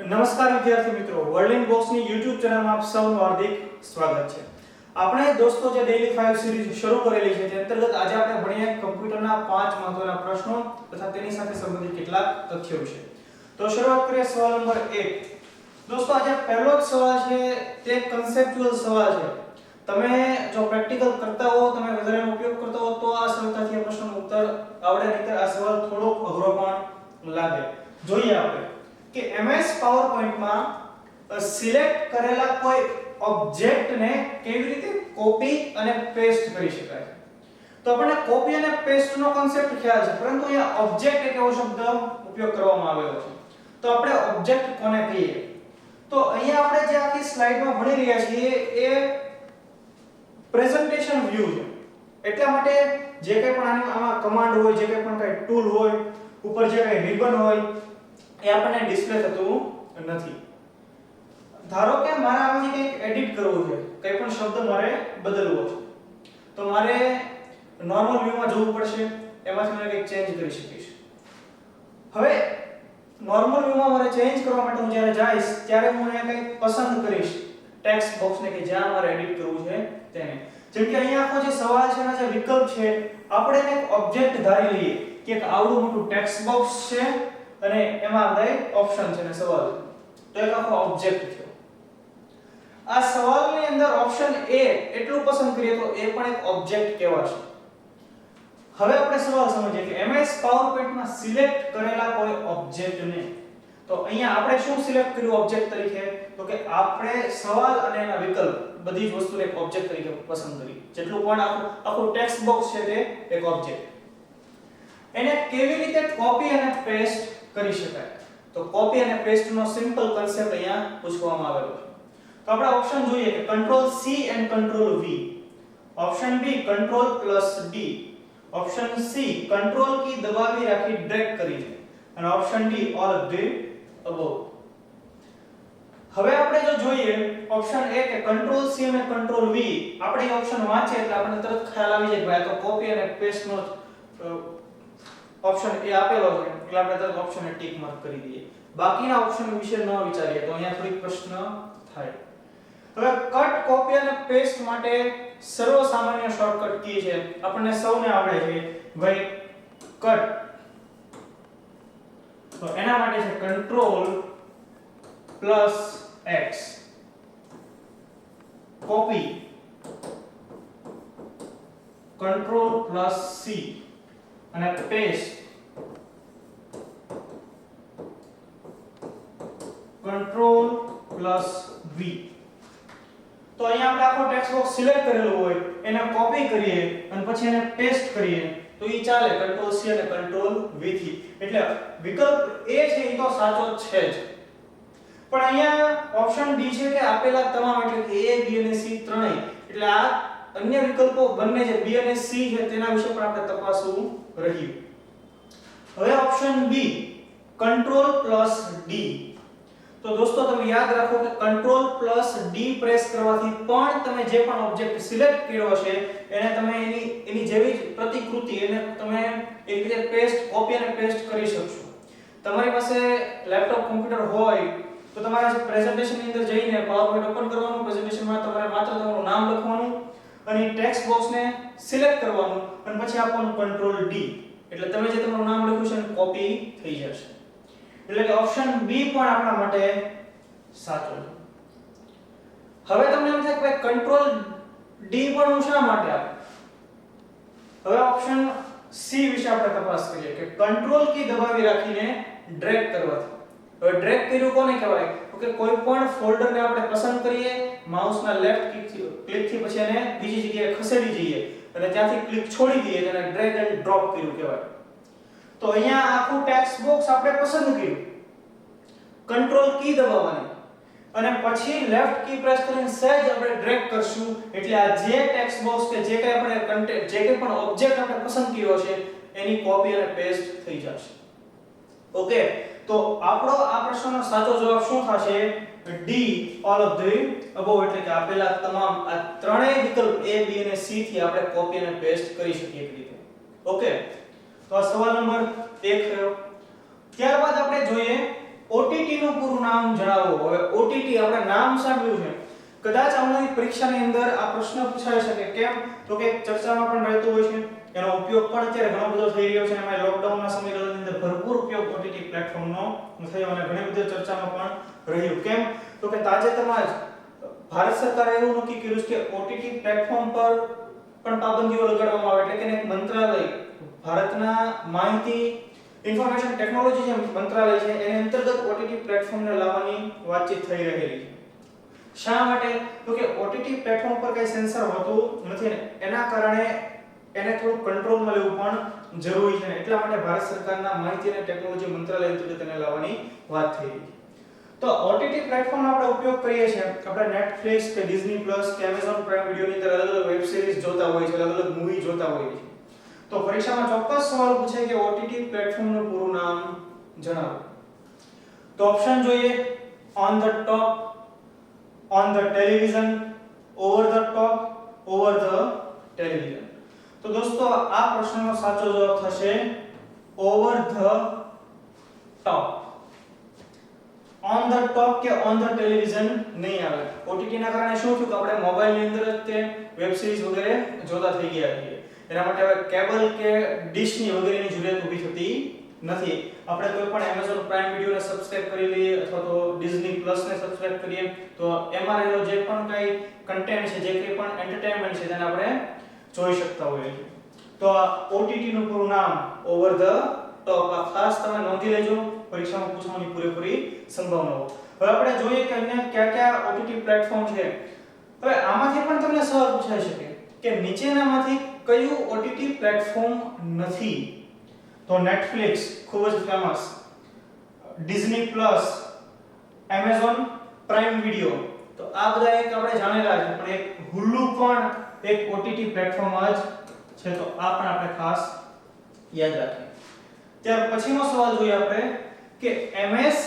નમસ્કાર વિદ્યાર્થી મિત્રો, વર્લ્ડ બોક્સ ની YouTube ચેનલમાં આપ સૌનું હાર્દિક સ્વાગત છે. આપણે દોસ્તો જે ડેઈલી 5 સિરીઝ શરૂ કરેલી છે તે અંતર્ગત આજે આપણે ભણીએ કમ્પ્યુટરના 5 મહત્વના પ્રશ્નો તથા તેની સાથે સંબંધિત કેટલાક તથ્યો વિશે. તો શરૂઆત કરીએ સવાલ નંબર 1. દોસ્તો આજે પહેલો જ સવાલ છે તે કન્સેપ્ચ્યુઅલ સવાલ છે. તમે જો પ્રેક્ટિકલ કરતા હો, તમે વધારેનો ઉપયોગ કરતા હો તો આ સરળતાથી આ પ્રશ્નનો ઉત્તર આવડે, નહીતર આ સવાલ થોડો અઘરો પણ લાગે. જોઈએ આપણે કે MS PowerPoint માં સિલેક્ટ કરેલા કોઈ ઓબ્જેક્ટ ને કેવી રીતે કોપી અને પેસ્ટ કરી શકાય. તો આપણને કોપી અને પેસ્ટ નો કોન્સેપ્ટ ખ્યાલ છે, પરંતુ અહીંયા ઓબ્જેક્ટ એક એવો શબ્દ ઉપયોગ કરવામાં આવેલો છે. તો આપણે ઓબ્જેક્ટ કોને કહીએ? તો અહીંયા આપણે જે આખી સ્લાઇડમાં ભણી રહ્યા છીએ એ પ્રેઝન્ટેશન વ્યૂ છે. એટલા માટે જે કંઈ પણ આમાં કમાન્ડ હોય, જે કંઈ પણ કંઈ ટૂલ હોય, ઉપર જે કંઈ રિબન હોય એ આપણને ડિસ્પ્લે થતું નથી. ધારો કે મારે આમાંથી કંઈક એડિટ કરવું છે, કંઈ પણ શબ્દ મારે બદલવો છે, તો મારે નોર્મલ વ્યૂમાં જવું પડશે, એમાંથી મારે કંઈક ચેન્જ કરી શકીશ. હવે નોર્મલ વ્યૂમાં મારે ચેન્જ કરવા માટે હું જ્યારે જઈશ ત્યારે હું અહીંયા કંઈક પસંદ કરીશ ટેક્સ્ટ બોક્સને કે જ્યાં મારે એડિટ કરવું છે તેને. જેમ કે અહીંયા આખો જે સવાલ છે, એના જે વિકલ્પ છે, આપણે એક ઓબ્જેક્ટ ધારી લઈએ કે એક આવડું મોટું ટેક્સ્ટ બોક્સ છે અને એમાં દરેક ઓપ્શન છે ને સવાલ છે. તો એક આખો ઓબ્જેક્ટ થયો. આ સવાલની અંદર ઓપ્શન A એટલું પસંદ કરીએ તો એ પણ એક ઓબ્જેક્ટ કહેવાશે. હવે આપણે સવાલ સમજીએ કે MS PowerPoint માં સિલેક્ટ કરેલા કોઈ ઓબ્જેક્ટને, તો અહીંયા આપણે શું સિલેક્ટ કર્યું ઓબ્જેક્ટ તરીકે? તો કે આપણે સવાલ અને એના વિકલ્પ બધી જ વસ્તુને એક ઓબ્જેક્ટ તરીકે પસંદ કરી. જેટલું પણ આખું ટેક્સ્ટ બોક્સ છે તે એક ઓબ્જેક્ટ. એને કેવી રીતે કોપી અને પેસ્ટ કરી શકાય? તો કોપી અને પેસ્ટ નો સિમ્પલ કન્સેપ્ટ અહીંયા પૂછવામાં આવેલો છે. તો આપણે ઓપ્શન જોઈએ કે control C and control V, option B કંટ્રોલ+D, ઓપ્શન C કંટ્રોલ કી દબાવી રાખી ડ્રેગ કરી છે, અને option D all of the above. હવે આપણે જો જોઈએ ઓપ્શન A કે કંટ્રોલ C અને કંટ્રોલ V, આપણે ઓપ્શન વાંચીએ એટલે આપણને તરત ખ્યાલ આવી જાય કે ભાઈ આ તો કોપી અને પેસ્ટ નો ઓપ્શન એ આપેલો છે, એટલે આપણે તરત ઓપ્શનને ટિક માર્ક કરી દઈએ. બાકીના ઓપ્શન વિશે ન વિચારીએ તો અહીંયા થોડીક પ્રશ્ન થાય. હવે કટ, કોપી અને પેસ્ટ માટે સર્વસામાન્ય શોર્ટકટ કી છે, આપણને સૌને આવડે છે ભાઈ કટ. તો એના માટે છે Ctrl+X, કોપી Ctrl+C અને પેસ્ટ Ctrl+V. તો અહીંયા આપણે આખો ટેક્સ્ટ બોક્સ સિલેક્ટ કરેલો હોય, એને કોપી કરીએ અને પછી એને પેસ્ટ કરીએ તો ઈ ચાલે Ctrl+C અને Ctrl+V થી. એટલે વિકલ્પ A છે એ તો સાચો જ છે જ. પણ અહીંયા ઓપ્શન D છે કે આપેલા તમામ, એટલે કે A, B અને C ત્રણેય, એટલે આ અન્ય વિકલ્પો બંને જે B અને C છે તેના વિશે પણ આપણે તપાસવું રહ્યું. હવે ઓપ્શન B Ctrl+D. તો દોસ્તો તમે યાદ રાખો કે Ctrl+D પ્રેસ કરવાથી પણ તમે જે પણ ઓબ્જેક્ટ સિલેક્ટ કર્યો છે એને તમે એની જેવી જ પ્રતિકૃતિ એને તમે એક રીતે પેસ્ટ, કોપી અને પેસ્ટ કરી શકશો. તમારી પાસે લેપટોપ, કોમ્પ્યુટર હોય તો તમારે પ્રેઝન્ટેશનની અંદર જઈને PowerPoint ઓપન કરવાનું, પ્રેઝન્ટેશનમાં તમારે માત્ર તમારું નામ લખવાનું અને ટેક્સ્ટ બોક્સને સિલેક્ટ કરવાનું અને પછી આપવાનું Ctrl+D, એટલે તમે જે તમારું નામ લખ્યું છે એ કોપી થઈ જશે. એટલે કે ઓપ્શન B પણ આપણા માટે સાચો છે. હવે તમને એમ થાય કે Ctrl+D પણ હું શા માટે આપું? હવે ઓપ્શન C વિશે આપણે તપાસ કરીએ કે કંટ્રોલ કી દબાવી રાખીને ડ્રેગ કરવાથી. હવે ડ્રેગ કર્યું કોને કહેવાય? તો કે કોઈ પણ ફોલ્ડરને આપણે પસંદ કરીએ, માઉસના લેફ્ટ ક્લિકથી પછી એને બીજી જગ્યાએ ખસેડી જઈએ અને ત્યાંથી ક્લિક છોડી દઈએ તેને ડ્રેગ એન્ડ ડ્રોપ કર્યું કહેવાય. તો અહીંયા આખું ટેક્સ્ટ બોક્સ આપણે પસંદ કર્યું, કંટ્રોલ કી દબાવવાની અને પછી લેફ્ટ કી પ્રેસ કરીને સહેજ આપણે ડ્રેગ કરશું, એટલે આ જે ટેક્સ્ટ બોક્સ કે જે કંઈ આપણે કન્ટેન્ટ, જે કંઈ પણ ઓબ્જેક્ટ આપણે પસંદ કર્યો છે એની કોપી અને પેસ્ટ થઈ જશે. ઓકે, તો આપણો આ પ્રશ્નનો સાચો જવાબ શું થશે? D all of the above, એટલે કે આપેલા તમામ આ ત્રણેય વિકલ્પ A, B અને C થી આપણે કોપી અને પેસ્ટ કરી શકીએ એક રીતે. ઓકે, તો આ સવાલ નંબર 1 થયો. ત્યારબાદ આપણે જોઈએ OTT નું પૂરું નામ જણાવો. હવે OTT આપણે નામ સાંભળ્યું છે, કદાચ આવનારી પરીક્ષાની અંદર આ પ્રશ્ન પૂછાઈ શકે. કેમ? તો કે ચર્ચામાં પણ રહેતો હોય છે, એનો ઉપયોગ પણ અત્યારે ઘણો બધો થઈ રહ્યો છે. એમાં લોકડાઉનના સમયગાળાની અંદર ભરપૂર ઉપયોગ OTT પ્લેટફોર્મનો થયો અને ઘણી બધી ચર્ચામાં પણ રહ્યું. કેમ? તો કે તાજેતરમાં જ ભારત સરકારે એવું નક્કી કર્યું છે કે OTT પ્લેટફોર્મ પર પણ પાબંદીઓ લગાડવામાં આવે. એટલે કે એક મંત્રાલય, ભારતના માહિતી ઇન્ફોર્મેશન ટેકનોલોજી જે મંત્રાલય છે એની અંતર્ગત OTT પ્લેટફોર્મને લાવવાની વાતચીત થઈ રહેલી છે. શા માટે? તો કે OTT પ્લેટફોર્મ પર કઈ સેન્સર હોતું નથી ને એના કારણે એને થોડું કંટ્રોલમાં લેવું પણ જરૂરી છે. એટલા માટે ભારત સરકારના માહિતી અને ટેકનોલોજી મંત્રાલય અંતર્ગત તેને લાવવાની વાત થઈ રહી છે. તો OTT પ્લેટફોર્મનો આપણે ઉપયોગ કરીએ છીએ. આપણે Netflix કે Disney Plus કે Amazon Prime Video ની અંદર અલગ અલગ વેબ સિરીઝ જોતા હોય છે, અલગ અલગ મૂવી જોતા હોય છે. તો પરીક્ષામાં ચોક્કસ સવાલ પૂછાય કે OTT પ્લેટફોર્મનું પૂરું નામ જણાવો. તો ઓપ્શન જોઈએ: on the top, on the television, over the top, over the television. તો દોસ્તો આ પ્રશ્નનો સાચો જવાબ થશે over the top. on the top કે on the television નહીં આવે. OTT ના કારણે શું થયું કે આપણે મોબાઈલની અંદર જ તે વેબ સિરીઝ વગેરે જોતા થઈ ગયા છીએ. એના માટે હવે કેબલ કે ડિશની વગેરેની જરૂરિયાત ઊભી થતી નથી. આપણે કોઈ પણ Amazon Prime Video ને સબસ્ક્રાઇબ કરી લઈએ અથવા તો Disney Plus ને સબસ્ક્રાઇબ કરીએ તો એમાં રહેલો જે પણ કઈ કન્ટેન્ટ છે, જે કંઈ પણ એન્ટરટેનમેન્ટ છે તેને આપણે જોઈ શકતા હોઈએ છીએ. તો આ OTT નું પૂરું નામ ઓવર ધ ટોપ. આ ખાસ તમે નોંધી લેજો, પરીક્ષામાં પૂછવાની પૂરેપૂરી સંભાવનાઓ. હવે આપણે જોઈએ કે અન્ય કયા કયા OTT પ્લેટફોર્મ છે. હવે આમાંથી પણ તમને સવાલ પૂછાઈ શકે કે નીચેનામાંથી કયું OTT પ્લેટફોર્મ નથી? તો Netflix ખૂબ જ famous, Disney Plus, Amazon Prime Video, તો આ બધા એક આપણે જાણેલા છે. પણ એક Hulu પણ એક OTT પ્લેટફોર્મ જ છે, તો આ પણ આપણે ખાસ યાદ રાખીએ. ત્યાર પછીનો સવાલ જોઈએ આપણે કે MS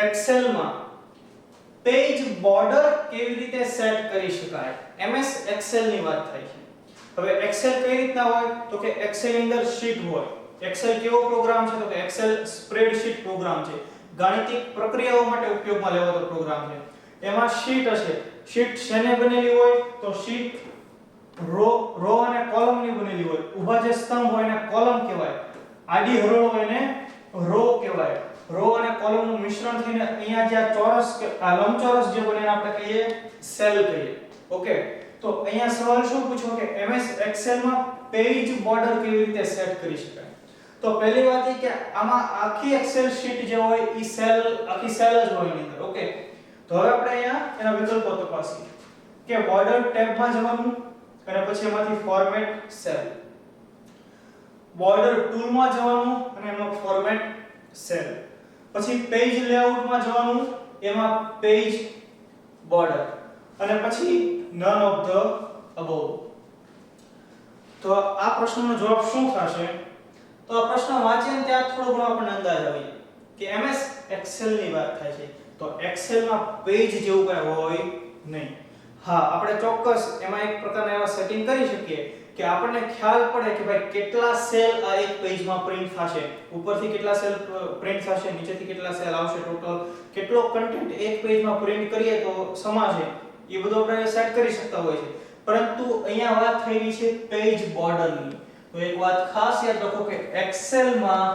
Excel માં પેજ બોર્ડર કેવી રીતે સેટ કરી શકાય. MS Excel ની વાત થાય છે. હવે Excel કઈ રીતના હોય? તો કે Excel ની અંદર શીટ હોય. Excel કેવો પ્રોગ્રામ છે? તો કે Excel સ્પ્રેડશીટ પ્રોગ્રામ છે. ગાણિતિક પ્રક્રિયાઓ માટે ઉપયોગમાં લેવાતો પ્રોગ્રામ છે. એમાં શીટ હશે. શીટ શેને બનેલી હોય? તો શીટ રો અને કોલમ ની બનેલી હોય. ઊભા જે સ્તંભ હોય એને કોલમ કહેવાય, આડી હરોળ હોય એને રો કહેવાય. રો અને કોલમ નું મિશ્રણ થઈને અહીંયા જે ચોરસ કે આ લંબચોરસ જે બને એને આપણે કહીએ સેલ કહીએ. ઓકે, તો અહીંયા સવાલ શું પૂછ્યો કે MS Excel માં પેજ બોર્ડર કેવી રીતે સેટ કરી શકાય. તો પહેલી વાત એ કે આમાં આખી એક્સેલ શીટ જે હોય ઈ સેલ, આખી સેલ જ હોય એની અંદર. ઓકે, તો હવે આપણે અહીંયા એના વિકલ્પો તપાસીએ કે બોર્ડર ટેબમાં જવાનું અને પછી એમાંથી ફોર્મેટ સેલ, બોર્ડર ટૂલમાં જવાનું અને એમાં ફોર્મેટ સેલ, પછી પેજ લેઆઉટમાં જવાનું, એમાં પેજ બોર્ડર અને પછી નન ઓફ ધ અબોવ. તો આ પ્રશ્નનો જવાબ શું થશે? તો આ પ્રશ્ન વાંચીને ત્યાં થોડો ઘણો આપણને અંદાજ આવી કે MS Excel ની વાત થાય છે, તો Excel માં પેજ જેવું કઈ હોય નહીં. હા, આપણે ચોક્કસ એમાં એક પ્રકારના એવા સેટિંગ કરી શકીએ કે આપણને ખ્યાલ પડે કે ભાઈ કેટલા સેલ આ એક પેજમાં પ્રિન્ટ થશે, ઉપરથી કેટલા સેલ પ્રિન્ટ થશે, નીચેથી કેટલા સેલ આવશે, ટોટલ કેટલો કન્ટેન્ટ એક પેજમાં પ્રિન્ટ કરીએ તો સમાશે, એ બધું આપણે સેટ કરી શકતા હોય છે. પરંતુ અહીંયા વાત થઈ રહી છે પેજ બોર્ડરની. તો એક વાત ખાસ યાદ રાખો કે Excel માં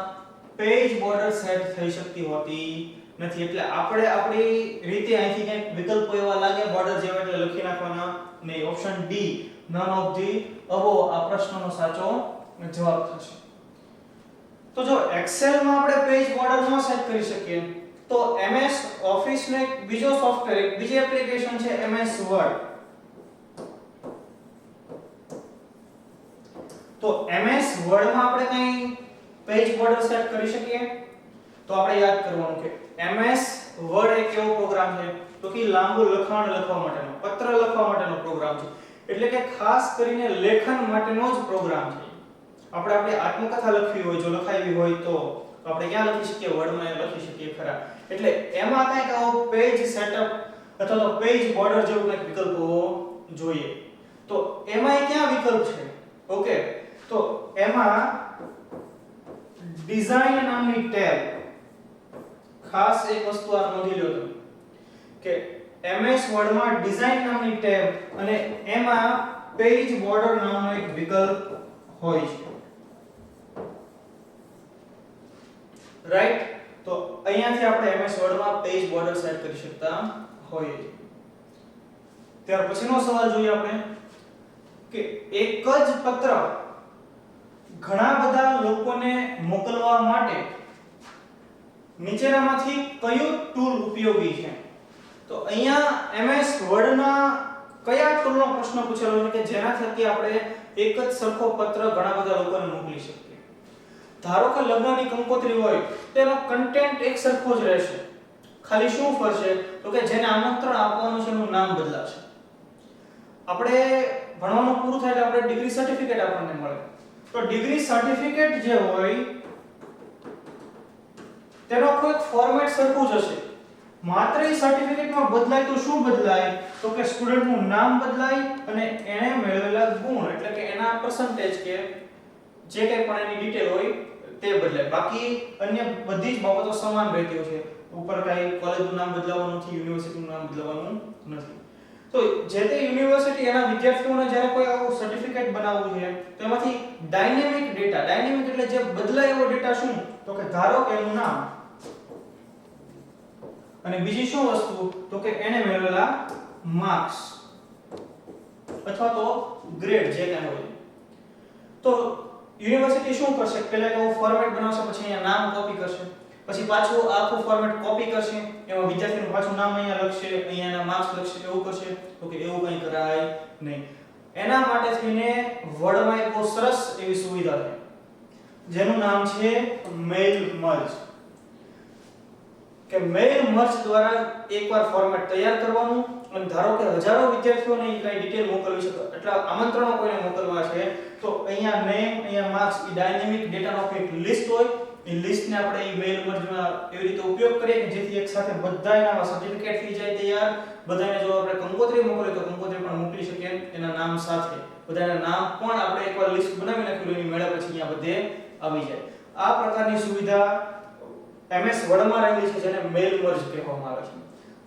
પેજ બોર્ડર સેટ થઈ શકતી હોતી નથી. એટલે આપણે આપણી રીતે અહીંથી કંઈક વિકલ્પો એવા લાગે બોર્ડર જેવા એટલે લખી નાખવાના નહીં. Option D none of the above આ પ્રશ્નનો સાચો જવાબ થશે. તો જો Excel માં આપણે પેજ બોર્ડર ન સેટ કરી શકીએ તો MS Office નો એક બીજો સોફ્ટવેર, એક બીજી એપ્લિકેશન છે MS Word. તો MS Word માં આપણે કઈ પેજ બોર્ડર સેટ કરી શકીએ? તો આપણે યાદ કરવાનું કે MS Word એક એવો પ્રોગ્રામ છે તો કે લાંબુ લખાણ લખવા માટેનો, પત્ર લખવા માટેનો પ્રોગ્રામ છે. એટલે કે ખાસ કરીને લેખન માટેનો જ પ્રોગ્રામ છે. આપણે આપણી આત્મકથા લખવી હોય, જો લખાવી હોય તો આપણે ક્યાં લખી શકીએ? Word માં લખી શકીએ ખરા. એટલે એમાં કંઈક આવો પેજ સેટઅપ અથવા તો પેજ બોર્ડર જેવું કંઈક વિકલ્પો જોઈએ. તો એમાં ક્યાં વિકલ્પ છે? ઓકે, તો એમાં ડિઝાઇન નામની ટેબ, ખાસ એક વસ્તુ આ નોંધી લો તમે કે MS Word માં ડિઝાઇન નામની ટેબ અને એમાં પેજ બોર્ડર નામનો એક વિકલ્પ હોય છે, રાઈટ? તો અહીંયાથી આપણે MS Word માં પેજ બોર્ડર સેટ કરી શકતા હોઈએ છીએ. ત્યાર પછીનો સવાલ જોઈએ આપણે કે એક જ પત્ર ઘણા બધા લોકોને મોકલવા માટે નીચેનામાંથી કયું ટૂલ ઉપયોગી છે? તો અહીંયા MS Word ના કયા ટૂલનો પ્રશ્ન પૂછેલો છે કે જેના થકી આપણે એક જ સરખો પત્ર ઘણા બધા લોકોને મોકલી શકીએ? ધારો કે લગ્નની કંકોત્રી હોય તેનો કન્ટેન્ટ એક સરખો જ રહેશે, ખાલી શું ફરશે તો કે જેને આમંત્રણ આપવાનું છે એનું નામ બદલાશે. આપણે ભણવાનું પૂરું થાય એટલે આપણે ડિગ્રી સર્ટિફિકેટ આપણને મળે, તો ડિગ્રી સર્ટિફિકેટ જે હોય તેનો કોઈ ફોર્મેટ સરખું જ હશે, માત્ર એ સર્ટિફિકેટમાં બદલાય તો શું બદલાય તો કે સ્ટુડન્ટનું નામ બદલાય અને એણે મેળવેલા ગુણ એટલે કે એના પર્સન્ટેજ કે જે કંઈ પણ એની ડિટેલ હોય તે બદલાય. બાકી અન્ય બધી જ બાબતો સમાન રહેતી હોય છે, ઉપર કાંઈ કોલેજનું નામ બદલાવવાનું નથી, યુનિવર્સિટીનું નામ બદલાવવાનું નથી. તો જે તે યુનિવર્સિટી એના વિદ્યાર્થીઓને જ્યારે કોઈ આવું સર્ટિફિકેટ બનાવવું છે તો એમાંથી ડાયનેમિક ડેટા, ડાયનેમિક એટલે જે બદલાય એવો ડેટા શું તો કે ધારો કે એનું નામ અને બીજી શું વસ્તુ તો કે એને મેળવેલા માર્ક્સ અથવા તો ગ્રેડ જે કાંઈ હોય. તો યુનિવર્સિટી શું કરશે, પહેલા તો ફોર્મેટ બનાવશે, પછી અહીંયા નામ કોપી કરશે, પછી પાછું આખું ફોર્મેટ કોપી કરશે, એમાં વિદ્યાર્થીનું પાછું નામ અહીંયા લખશે, અહીંયા એના માર્ક્સ લખશે, એવું કરશે. તો કે એવું કંઈ કરાય નહીં. એના માટે થઈને વર્ડમાં એક બહુ સરસ એવી સુવિધા છે જેનું નામ છે મેઇલ મર્જ. કે મેઇલ મર્જ દ્વારા એકવાર ફોર્મેટ તૈયાર કરવાનું અને ધારો કે હજારો વિદ્યાર્થીઓને કઈ ડિટેલ મોકલવી છે, એટલે આમંત્રણો કોઈને મોકલવા છે તો અહીંયા નેમ, અહીંયા માર્ક્સ, એ ડાયનેમિક ડેટાનો એક લિસ્ટ હોય. એ લિસ્ટને આપણે એ મેઇલ મર્જમાં એવી રીતે ઉપયોગ કરીએ કે જેથી એક સાથે બધાયના સર્ટિફિકેટ થઈ જાય તૈયાર. બધાને જો આપણે કંકોત્રી મોકલીએ તો કંકોત્રી પણ મોકલી શકીએ એના નામ સાથે. બધાના નામ પણ આપણે એકવાર લિસ્ટ બનાવી નાખ્યું એની મેળા પછી અહીંયા બધે આવી જાય. આ પ્રકારની સુવિધા MS Word માં રહેલી છે જેને મેઇલ મર્જ કહેવામાં આવે છે.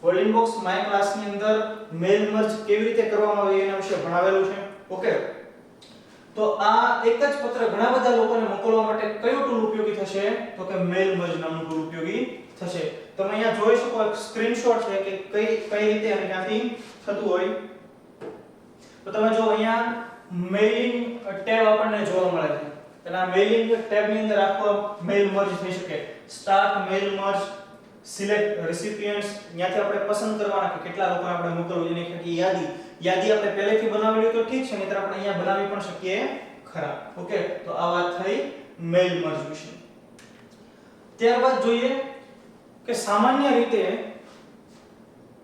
વર્ડિંગ બોક્સ માય ક્લાસની અંદર મેઇલ મર્જ કેવી રીતે કરવામાં આવે એના વિશે ભણાવેલું છે. ઓકે, તો આ એક જ પત્ર ઘણા બધા લોકોને મોકલવા માટે કયો ટૂલ ઉપયોગી થશે તો કે મેઇલ મર્જ નામનું ટૂલ ઉપયોગી થશે. તમે અહીંયા જોઈ શકો એક સ્ક્રીનશોટ છે કે કઈ રીતે અને ક્યાંથી થતું હોય. તો તમે જો અહીંયા મેઇલિંગ ટેબ આપણને જોવા મળે છે. અને આ મેઇલિંગ ટેબ ની અંદર આખો મેઇલ મર્જ થઈ શકે. સ્ટાર્ટ મેઇલ મર્જ, સિલેક્ટ રેસિપિયન્ટ્સ, ત્યાંથી આપણે પસંદ કરવાના કે કેટલા લોકોને આપણે મોકલવું છે એની યાદી આપણે પહેલેથી બનાવેલી તો ઠીક છે, નહીતર આપણે અહીંયા બનાવી પણ શકીએ ખરા. ઓકે, તો આ વાત થઈ મેઇલ મર્જ વિશે. ત્યારબાદ જોઈએ કે સામાન્ય રીતે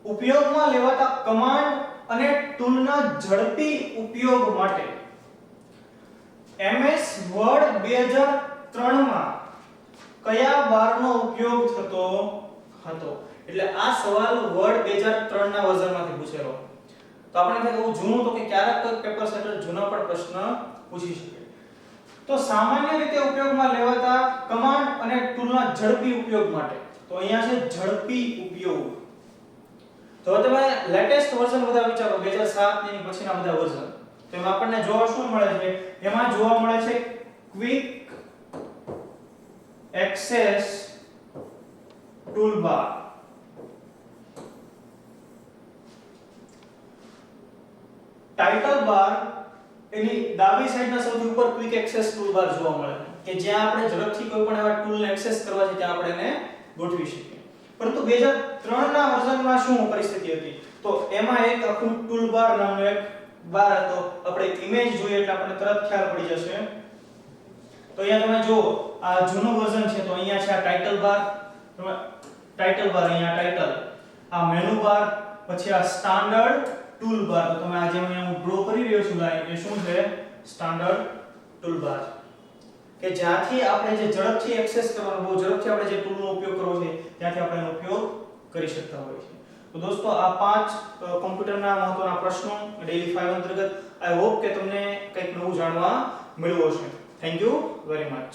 ઉપયોગમાં લેવાતા કમાન્ડ અને ટૂલના ઝડપી ઉપયોગ માટે MS Word 2003 માં કયા બારનો ઉપયોગ થતો હતો? એટલે આ સવાલ Word 2003 ના વર્ઝનમાંથી પૂછેલો. તો આપણે કે બહુ જૂનું તો કે ક્યારેક પેપર સેટર જૂના પર પ્રશ્ન પૂછી શકે. તો સામાન્ય રીતે ઉપયોગમાં લેવાતા કમાન્ડ અને ટૂલના ઝડપી ઉપયોગ માટે તો અહીંયા છે ઝડપી ઉપયોગ. તો તમે લેટેસ્ટ વર્ઝન બધા વિચારો 2007 ની પછીના બધા વર્ઝન, તો એમાં આપણને જોવા શું મળે છે? એમાં જોવા મળે છે ક્વિક એક્સેસ ટૂલબાર. ટાઇટલ બાર એની ડાબી સાઈડના સૌથી ઉપર ક્વિક એક્સેસ ટૂલબાર જોવા મળે કે જ્યાં આપણે ઝડપથી કોઈ પણ એવા ટૂલને એક્સેસ કરવા છે ત્યાં આપણે એને ગોઠવી શકીએ. પરંતુ 2003 ના વર્ઝનમાં શું પરિસ્થિતિ હતી? તો એમાં એક આખું ટૂલબાર નામનો એક બાર હતો. આપણે એક ઇમેજ જોઈએ એટલે આપણને તરત ખ્યાલ પડી જશે. તો અહીંયા તમે જુઓ આ જૂનું વર્ઝન છે તો અહીંયા છે આ ટાઇટલ બાર, અહીંયા ટાઇટલ, આ મેનુ બાર, પછી આ સ્ટાન્ડર્ડ ટૂલ બાર. તો તમે આજે હું ડ્રો કરી રહ્યો છું લાઈન, એ શું છે? સ્ટાન્ડર્ડ ટૂલ બાર, કે જ્યાંથી આપણે જે ઝડપથી એક્સેસ કરવાનો, બહુ ઝડપથી આપણે જે ટૂલનો ઉપયોગ કરવો છે ત્યાંથી આપણે એનો ઉપયોગ કરી શકતા હોઈએ છીએ. તો દોસ્તો આ 5 કોમ્પ્યુટરના મહત્વના પ્રશ્નો ડેઈલી 5 અંતર્ગત આઈ હોપ કે તમને કંઈક નવું જાણવા મળ્યું હશે. Thank you very much.